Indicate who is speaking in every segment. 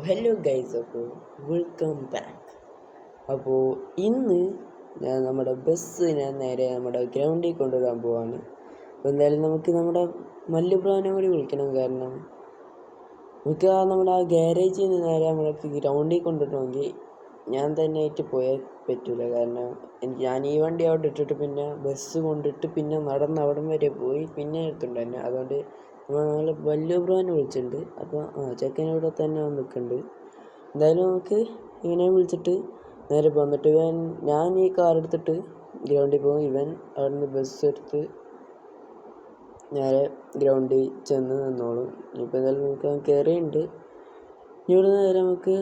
Speaker 1: Hello guys, welcome back. അപ്പോൾ ഇന്ന് നമ്മുടെ ബസ്സിനെ നേരെ നമ്മുടെ ഗ്രൗണ്ടിൽ കൊണ്ടുവരാൻ പോവാണ്. അപ്പോൾ എന്തായാലും നമുക്ക് നമ്മുടെ മല്ലുബ്രോനെ കൂടി വിളിക്കണം. കാരണം നമുക്ക് നമ്മുടെ ആ ഗ്യാരേജിൽ നിന്ന് നേരെ നമ്മൾക്ക് ഗ്രൗണ്ടിൽ കൊണ്ടുവരണമെങ്കിൽ ഞാൻ തന്നെ ആയിട്ട് പോയാൽ പറ്റില്ല. കാരണം ഞാൻ ഈ വണ്ടി അവിടെ ഇട്ടിട്ട് പിന്നെ ബസ് കൊണ്ടിട്ട് പിന്നെ നടന്ന് അവിടം വരെ പോയി പിന്നെ എടുത്തുണ്ട് തന്നെ. അതുകൊണ്ട് നമ്മൾ മല്ലുബ്രോനെ വിളിച്ചിട്ടുണ്ട്. അപ്പോൾ ചെക്കനിവിടെ തന്നെ നിൽക്കുന്നുണ്ട്. എന്തായാലും നമുക്ക് ഇങ്ങനെ വിളിച്ചിട്ട് നേരെ പോന്നിട്ട് ഞാൻ ഈ കാർ എടുത്തിട്ട് ഗ്രൗണ്ടിൽ പോകും. ഇവൻ അവിടെ നിന്ന് ബസ് എടുത്ത് നേരെ ഗ്രൗണ്ടിൽ ചെന്ന് നിന്നോളും. ഇപ്പോൾ എന്തായാലും നമുക്ക് കയറിയുണ്ട്. ഇവിടെ നേരെ നമുക്ക്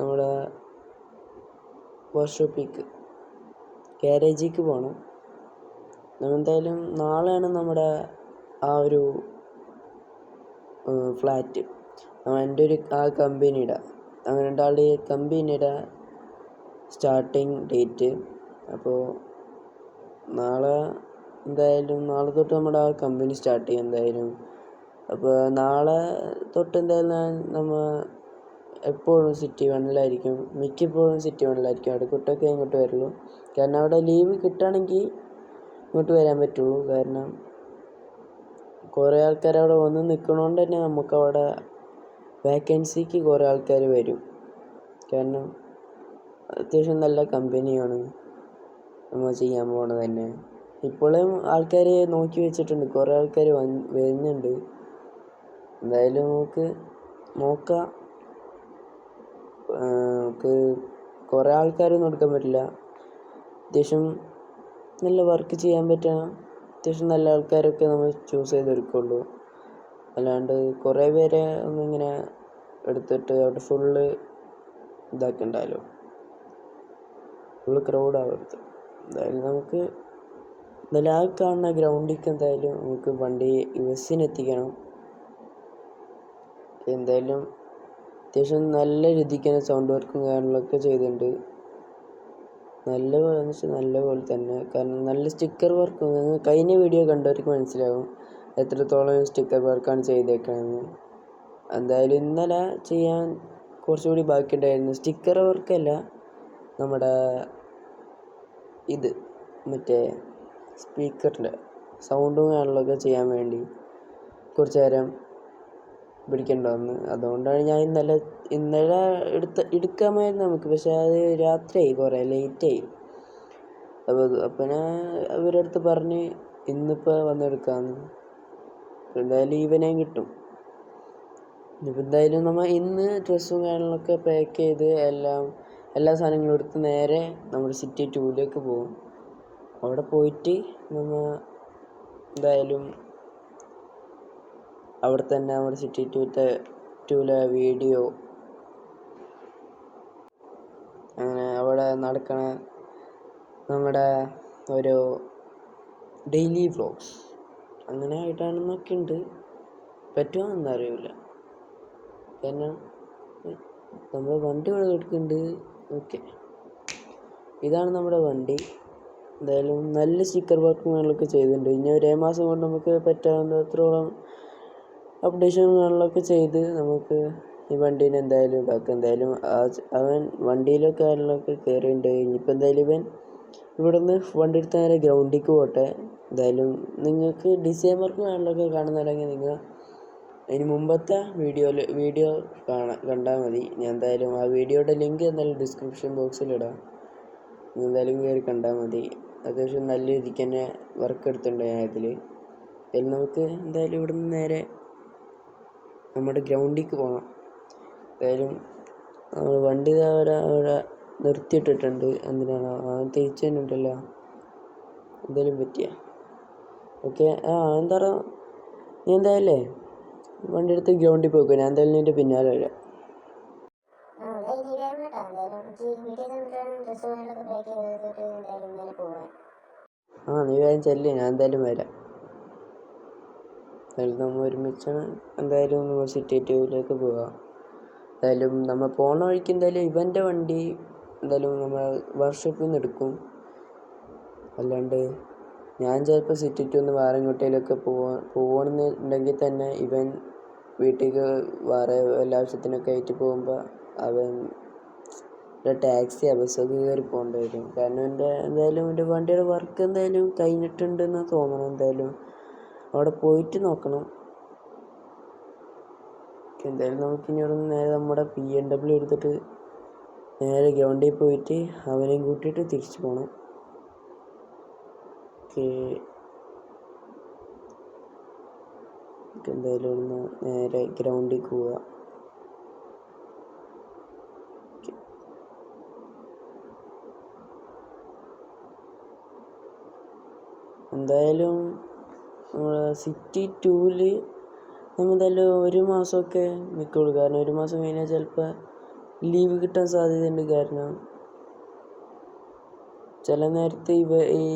Speaker 1: നമ്മുടെ വർക്ക്ഷോപ്പിലേക്ക് ഗ്യാരേജിലേക്ക് പോകണം. എന്തായാലും നാളെയാണ് നമ്മുടെ ആ ഒരു ഫ്ലാറ്റ് എൻ്റെ ഒരു ആ കമ്പനിയുടെ അങ്ങനെ രണ്ടാളുടെ കമ്പനിയുടെ സ്റ്റാർട്ടിങ് ഡേറ്റ്. അപ്പോൾ നാളെ നാളെ തൊട്ട് നമ്മുടെ ആ കമ്പനി സ്റ്റാർട്ട് ചെയ്യും എന്തായാലും. അപ്പോൾ നാളെ തൊട്ട് എന്തായാലും നമ്മൾ എപ്പോഴും സിറ്റി വണ്ണിലായിരിക്കും, മിക്കപ്പോഴും സിറ്റി വണ്ണിലായിരിക്കും. ഇടയ്ക്കൊട്ടൊക്കെ ഇങ്ങോട്ട് വരുള്ളൂ. കാരണം അവിടെ ലീവ് കിട്ടുകയാണെങ്കിൽ ഇങ്ങോട്ട് വരാൻ പറ്റുള്ളൂ. കാരണം കുറേ ആൾക്കാർ അവിടെ വന്ന് നിൽക്കണോണ്ട് തന്നെ നമുക്കവിടെ വേക്കൻസിക്ക് കുറേ ആൾക്കാർ വരും. കാരണം അത്യാവശ്യം നല്ല കമ്പനിയാണ് നമ്മൾ ചെയ്യാൻ പോണത് തന്നെ. ഇപ്പോഴും ആൾക്കാർ നോക്കി വെച്ചിട്ടുണ്ട്, കുറേ ആൾക്കാർ വരുന്നുണ്ട്. എന്തായാലും നമുക്ക് നോക്കാം. നമുക്ക് കുറേ ആൾക്കാരൊന്നും എടുക്കാൻ പറ്റില്ല. അത്യാവശ്യം നല്ല വർക്ക് ചെയ്യാൻ പറ്റുക അത്യാവശ്യം നല്ല ആൾക്കാരൊക്കെ നമ്മൾ ചൂസ് ചെയ്തെടുക്കുള്ളൂ. അല്ലാണ്ട് കുറേ പേരെ ഒന്നിങ്ങനെ എടുത്തിട്ട് അവിടെ ഫുള്ള് ഇതാക്കണ്ടല്ലോ, ഫുള്ള് ക്രൗഡാവരുത്. എന്തായാലും നമുക്ക് എന്തായാലും ആ കാണുന്ന ഗ്രൗണ്ടിലേക്ക് എന്തായാലും നമുക്ക് വണ്ടി ബസ്സിനെത്തിക്കണം. എന്തായാലും അത്യാവശ്യം നല്ല രീതിക്ക് തന്നെ സൗണ്ട് വർക്കും കാര്യങ്ങളൊക്കെ ചെയ്തിട്ടുണ്ട്. നല്ല പോലെ തന്നെ. കാരണം നല്ല സ്റ്റിക്കർ വർക്ക്, കഴിഞ്ഞ വീഡിയോ കണ്ടവർക്ക് മനസ്സിലാവും എത്രത്തോളം സ്റ്റിക്കർ വർക്കാണ് ചെയ്തേക്കണമെന്ന്. എന്തായാലും ഇന്നലെ ചെയ്യാൻ കുറച്ചുകൂടി ബാക്കിയുണ്ടായിരുന്നു. സ്റ്റിക്കർ വർക്കല്ല, നമ്മുടെ ഇത് മറ്റേ സ്പീക്കറിൻ്റെ സൗണ്ടും കാര്യങ്ങളൊക്കെ ചെയ്യാൻ വേണ്ടി കുറച്ച് നേരം പിടിക്കേണ്ടി വന്നു. അതുകൊണ്ടാണ് ഞാൻ ഇന്നലെ എടുക്കാമായിരുന്നു നമുക്ക്. പക്ഷേ അത് രാത്രിയായി, കുറേ ലേറ്റായി. അപ്പം ഞാൻ അവരുടെ അടുത്ത് പറഞ്ഞ് ഇന്നിപ്പോൾ വന്നെടുക്കാമെന്ന്. എന്തായാലും ഈവനിങ് കിട്ടും. ഇപ്പം എന്തായാലും നമ്മൾ ഇന്ന് ഡ്രസ്സും കാര്യങ്ങളൊക്കെ പാക്ക് ചെയ്ത് എല്ലാ സാധനങ്ങളും എടുത്ത് നേരെ നമ്മുടെ സിറ്റി 2ലേക്ക് പോകും. അവിടെ പോയിട്ട് നമ്മൾ എന്തായാലും അവിടെ തന്നെ നമ്മുടെ സിറ്റി 2ലെ വീഡിയോ, അങ്ങനെ അവിടെ നടക്കണ നമ്മുടെ ഒരു ഡെയിലി വ്ളോഗ്സ് അങ്ങനെ ആയിട്ടാണെന്നൊക്കെ ഉണ്ട്. പറ്റുമോയെന്നൊന്നും അറിയില്ല. കാരണം നമ്മൾ വണ്ടി ഇവിടെ എടുക്കുന്നുണ്ട്. ഓക്കെ, ഇതാണ് നമ്മുടെ വണ്ടി. എന്തായാലും നല്ല സ്റ്റിക്കർ വർക്കും കാര്യങ്ങളൊക്കെ ചെയ്തിട്ടുണ്ട്. ഇനി 1 മാസം കൊണ്ട് നമുക്ക് പറ്റാവുന്നത്രോളം അപ്ഡേഷൻ കാര്യങ്ങളൊക്കെ ചെയ്ത് നമുക്ക് ഈ വണ്ടീനെ എന്തായാലും ഇതാക്കാം. എന്തായാലും അവൻ വണ്ടിയിലൊക്കെ കാര്യങ്ങളൊക്കെ കയറിയിട്ടുണ്ട്. ഇനിയിപ്പോൾ എന്തായാലും ഇവൻ ഇവിടെ നിന്ന് വണ്ടി എടുത്ത് നേരെ ഗ്രൗണ്ടിലേക്ക് പോട്ടെ. എന്തായാലും നിങ്ങൾക്ക് ഡിസൈൻ വർക്കും കാര്യങ്ങളൊക്കെ കാണുന്നുണ്ടെങ്കിൽ നിങ്ങൾ അതിന് മുമ്പത്തെ വീഡിയോ കണ്ടാൽ മതി. ഞാൻ എന്തായാലും ആ വീഡിയോയുടെ ലിങ്ക് എന്തായാലും ഡിസ്ക്രിപ്ഷൻ ബോക്സിലിടാം. എന്തായാലും കയറി കണ്ടാൽ മതി. അത്യാവശ്യം നല്ല രീതിക്ക് തന്നെ വർക്ക് എടുത്തിട്ടുണ്ട് ഞാൻ ഇതിൽ. നമുക്ക് എന്തായാലും ഇവിടെ നിന്ന് നേരെ നമ്മുടെ ഗ്രൗണ്ടിലേക്ക് പോകണം. എന്തായാലും നമ്മൾ വണ്ടി അവിടെ നിർത്തിയിട്ടിട്ടുണ്ട്. എന്തിനാണ് തിരിച്ചു തന്നെ ഉണ്ടല്ലോ, എന്തായാലും പറ്റിയ ഓക്കെ. എന്താ പറയുക, നീ എന്തായാലേ വണ്ടി എടുത്ത് ഗ്രൗണ്ടിൽ പോയിക്കോ. ഞാൻ എന്തായാലും നിൻ്റെ പിന്നാലെ വരാം. നീ വേഗം ചെല്ലേ, ഞാൻ എന്തായാലും വരാം. എന്തായാലും നമ്മൾ ഒരുമിച്ചാണ് എന്തായാലും നമ്മൾ സിറ്റി 2ലേക്ക് പോകാം. എന്തായാലും നമ്മൾ പോണ വഴിക്ക് എന്തായാലും ഇവൻ്റെ വണ്ടി എന്തായാലും നമ്മൾ വർക്ക്ഷോപ്പിൽ നിന്ന് എടുക്കും. അല്ലാണ്ട് ഞാൻ ചിലപ്പോൾ സിറ്റി 2 വേറെ എങ്ങോട്ടേലൊക്കെ പോകണമെന്നുണ്ടെങ്കിൽ തന്നെ ഇവൻ വീട്ടിലേക്ക് വേറെ എല്ലാ ആവശ്യത്തിനൊക്കെ ആയിട്ട് പോകുമ്പോൾ അവൻ ടാക്സിയോ ബസ്സൊക്കെ കയറി പോകേണ്ടി വരും. കാരണം എന്തായാലും എൻ്റെ വണ്ടിയുടെ വർക്ക് എന്തായാലും കഴിഞ്ഞിട്ടുണ്ടെന്ന് തോന്നണം. എന്തായാലും അവിടെ പോയിട്ട് നോക്കണം. എന്തായാലും നമുക്കിനി അവിടെ നിന്ന് നേരെ നമ്മുടെ BMW എടുത്തിട്ട് നേരെ ഗ്രൗണ്ടിൽ പോയിട്ട് അവനെയും കൂട്ടിയിട്ട് തിരിച്ചു പോകണം. എന്തായാലും ഒന്ന് നേരെ ഗ്രൗണ്ടിൽ പോവുക. എന്തായാലും സിറ്റി 2-ൽ നമ്മൾ എന്തായാലും 1 മാസമൊക്കെ നിൽക്കുള്ളൂ. കാരണം 1 മാസം കഴിഞ്ഞാൽ ചിലപ്പോൾ ലീവ് കിട്ടാൻ സാധ്യതയുണ്ട്. കാരണം ചില നേരത്തെ ഈ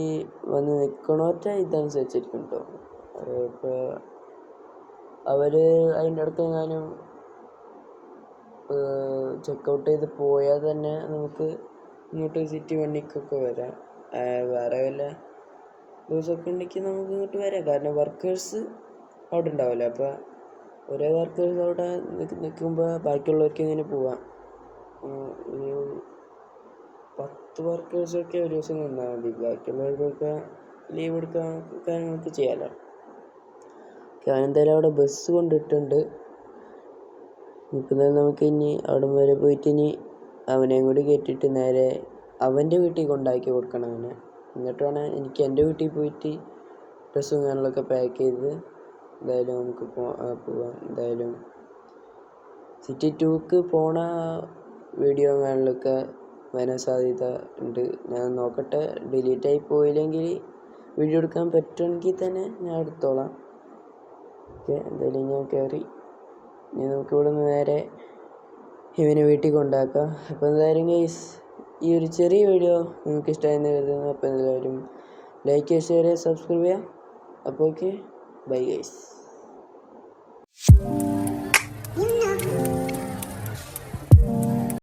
Speaker 1: വന്ന് നിൽക്കണവരുടെ ഇതനുസരിച്ചിരിക്കും കേട്ടോ. ഇപ്പോൾ അവർ അതിൻ്റെ അടുത്ത് എങ്ങാനും ചെക്കൗട്ട് ചെയ്ത് പോയാൽ തന്നെ നമുക്ക് ഇങ്ങോട്ട് സിറ്റി വണ്ടിക്കൊക്കെ വരാം. വേറെ വല്ല ദിവസമൊക്കെ ഉണ്ടെങ്കിൽ നമുക്ക് ഇങ്ങോട്ട് വരാം. കാരണം വർക്കേഴ്സ് അവിടെ ഉണ്ടാവില്ല. അപ്പോൾ ഒരേ വർക്കേഴ്സ് അവിടെ നിൽക്കുമ്പോൾ ബാക്കിയുള്ളവർക്ക് ഇങ്ങനെ പോവാം. ഒരു 10 വർക്കേഴ്സൊക്കെ ഒരു ദിവസം നിന്നാൽ മതി. ബാക്കിയുള്ളവർക്കൊക്കെ ലീവ് എടുക്കാൻ നമുക്ക് ചെയ്യാമല്ലോ. എന്തായാലും അവിടെ ബസ് കൊണ്ടിട്ടുണ്ട്. ഇപ്പം നമുക്ക് ഇനി അവിടെ വരെ പോയിട്ട് ഇനി അവനെയും കൂടി കയറ്റിയിട്ട് നേരെ അവൻ്റെ വീട്ടിൽ കൊണ്ടാക്കി കൊടുക്കണം അവനെ. എന്നിട്ട് വേണം എനിക്ക് എൻ്റെ വീട്ടിൽ പോയിട്ട് ഡ്രസ്സും കാര്യങ്ങളൊക്കെ പാക്ക് ചെയ്ത് എന്തായാലും നമുക്ക് പോവാം. എന്തായാലും സിറ്റി 2-ക്ക് പോണ വീഡിയോ കാര്യങ്ങളൊക്കെ വരാൻ സാധ്യത ഉണ്ട്. ഞാൻ നോക്കട്ടെ. ഡിലീറ്റായി പോയില്ലെങ്കിൽ വീഡിയോ എടുക്കാൻ പറ്റുമെങ്കിൽ തന്നെ ഞാൻ എടുത്തോളാം. ഓക്കെ, എന്തായാലും ഞാൻ കയറി. ഇനി നമുക്ക് ഇവിടെ നിന്ന് നേരെ ഇവനെ വീട്ടിൽ കൊണ്ടാക്കാം. അപ്പോൾ എന്തായാലും ഗൈസ്, ഈ ഒരു ചെറിയ വീഡിയോ നിങ്ങൾക്ക് ഇഷ്ടമായെന്ന് കരുതുന്നു. അപ്പോൾ എല്ലാവരും ലൈക്ക് ചെയ്യുക, ഷെയർ ചെയ്യുക, സബ്സ്ക്രൈബ് ചെയ്യുക. അപ്പോൾ ഓക്കെ, ബൈ ഗൈസ്.